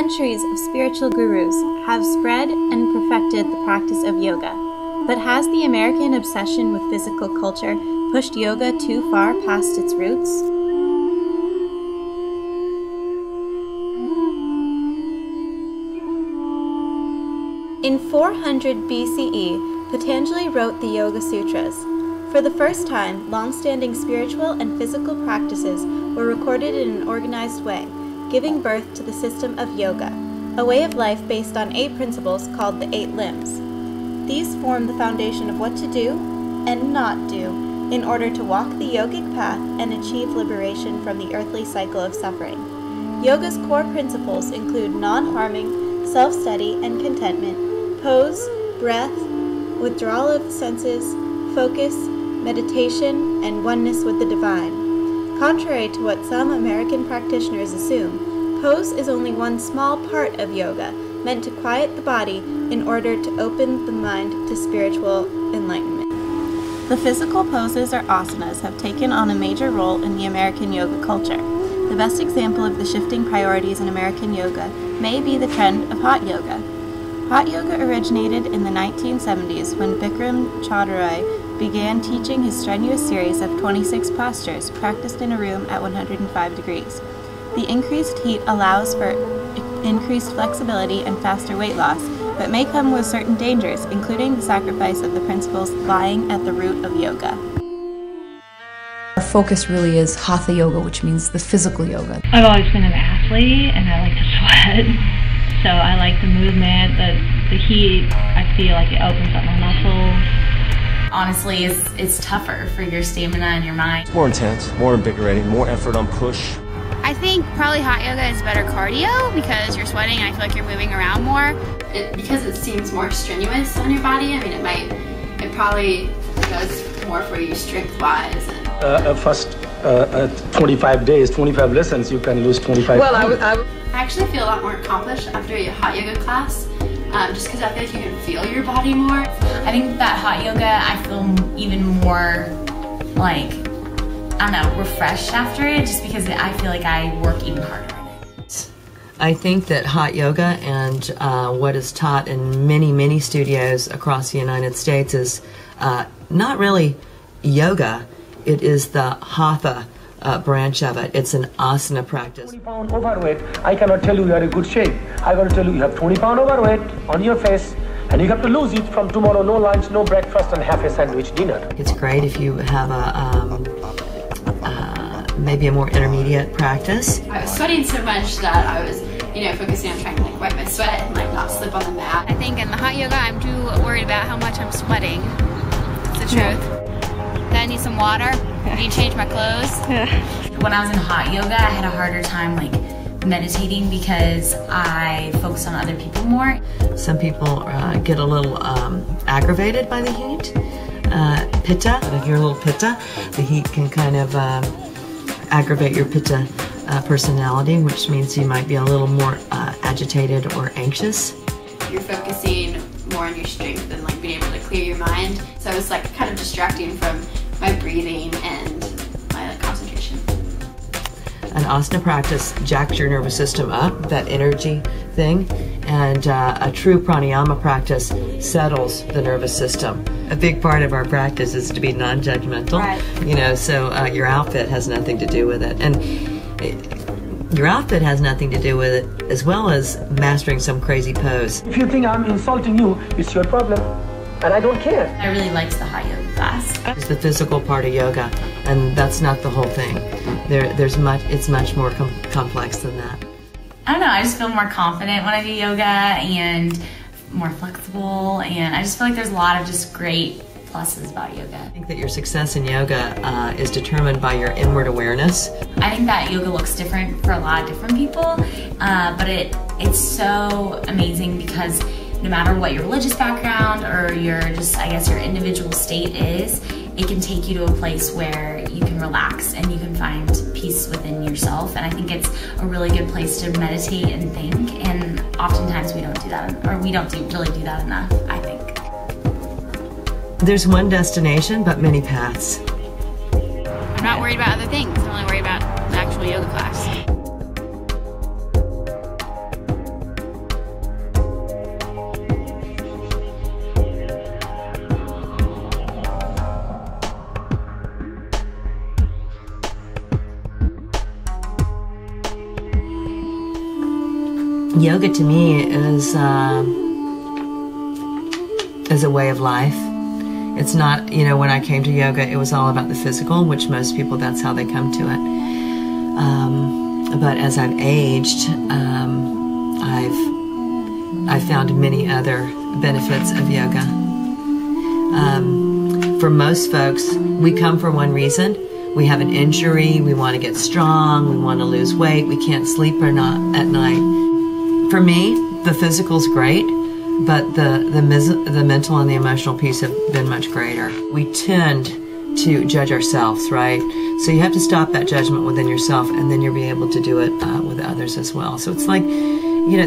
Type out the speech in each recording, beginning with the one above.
Centuries of spiritual gurus have spread and perfected the practice of yoga, but has the American obsession with physical culture pushed yoga too far past its roots? In 400 BCE, Patanjali wrote the Yoga Sutras. For the first time, long-standing spiritual and physical practices were recorded in an organized way, giving birth to the system of yoga, a way of life based on 8 principles called the 8 limbs. These form the foundation of what to do and not do in order to walk the yogic path and achieve liberation from the earthly cycle of suffering. Yoga's core principles include non-harming, self-study and contentment, pose, breath, withdrawal of the senses, focus, meditation, and oneness with the divine. Contrary to what some American practitioners assume, pose is only one small part of yoga, meant to quiet the body in order to open the mind to spiritual enlightenment. The physical poses or asanas have taken on a major role in the American yoga culture. The best example of the shifting priorities in American yoga may be the trend of hot yoga. Hot yoga originated in the 1970s when Bikram Choudhury began teaching his strenuous series of 26 postures practiced in a room at 105 degrees. The increased heat allows for increased flexibility and faster weight loss, but may come with certain dangers, including the sacrifice of the principles lying at the root of yoga. Our focus really is Hatha yoga, which means the physical yoga. I've always been an athlete and I like to sweat, so I like the movement, the heat. I feel like it opens up my muscles. Honestly, it's tougher for your stamina and your mind. It's more intense, more invigorating, more effort on push. I think probably hot yoga is better cardio because you're sweating and I feel like you're moving around more. Because it seems more strenuous on your body, I mean it probably does more for you strength-wise. First 25 days, 25 lessons, you can lose 25 pounds. I actually feel a lot more accomplished after a hot yoga class. Just because I feel like you can feel your body more. I think that hot yoga, I feel even more like, I don't know, refreshed after it, just because I feel like I work even harder in it. I think that hot yoga and what is taught in many studios across the United States is not really yoga, it is the Hatha branch of it. It's an asana practice. 20 pound overweight, I cannot tell you are in good shape. I got to tell you you have 20 pound overweight on your face and you have to lose it from tomorrow. No lunch, no breakfast and half a sandwich dinner. It's great if you have maybe a more intermediate practice. I was sweating so much that I was focusing on trying to wipe my sweat and not slip on the mat. I think in the hot yoga I'm too worried about how much I'm sweating. It's the truth. Then I need some water. I need to change my clothes. When I was in hot yoga, I had a harder time meditating because I focused on other people more. Some people get a little aggravated by the heat. Pitta, if you're a little pitta, the heat can kind of aggravate your pitta personality, which means you might be a little more agitated or anxious. You're focusing more on your strength and being able to clear your mind. So it's kind of distracting from my breathing and my concentration. An asana practice jacks your nervous system up, that energy thing, and a true pranayama practice settles the nervous system. A big part of our practice is to be non-judgmental, right. So your outfit has nothing to do with it. And your outfit has nothing to do with it, as well as mastering some crazy pose. If you think I'm insulting you, it's your problem, and I don't care. I really liked the hot yoga class. It's the physical part of yoga, and that's not the whole thing. It's much more complex than that. I don't know, I just feel more confident when I do yoga and more flexible, and I just feel like there's a lot of just great pluses about yoga. I think that your success in yoga is determined by your inward awareness. I think that yoga looks different for a lot of different people, but it's so amazing because no matter what your religious background or your your individual state is, it can take you to a place where you can relax and you can find peace within yourself. And I think it's a really good place to meditate and think, and oftentimes we don't do that, or we don't really do that enough, I think. There's one destination, but many paths. I'm not worried about other things. I'm only worried about the actual yoga class. Yoga to me is a way of life. It's not, when I came to yoga, it was all about the physical, which most people, that's how they come to it. But as I've aged, I've found many other benefits of yoga. For most folks, we come for one reason. We have an injury, we want to get strong, we want to lose weight, we can't sleep or not at night. For me, the physical's great, but the mental and the emotional piece have been much greater. We tend to judge ourselves, right? So you have to stop that judgment within yourself, and then you'll be able to do it with others as well. So it's like,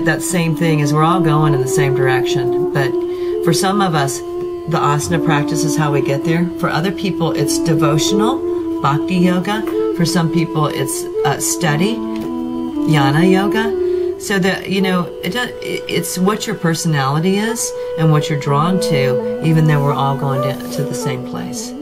that same thing is we're all going in the same direction. But for some of us, the asana practice is how we get there. For other people, it's devotional, bhakti yoga. For some people, it's study, jnana yoga. So that, it's what your personality is and what you're drawn to, even though we're all going to the same place.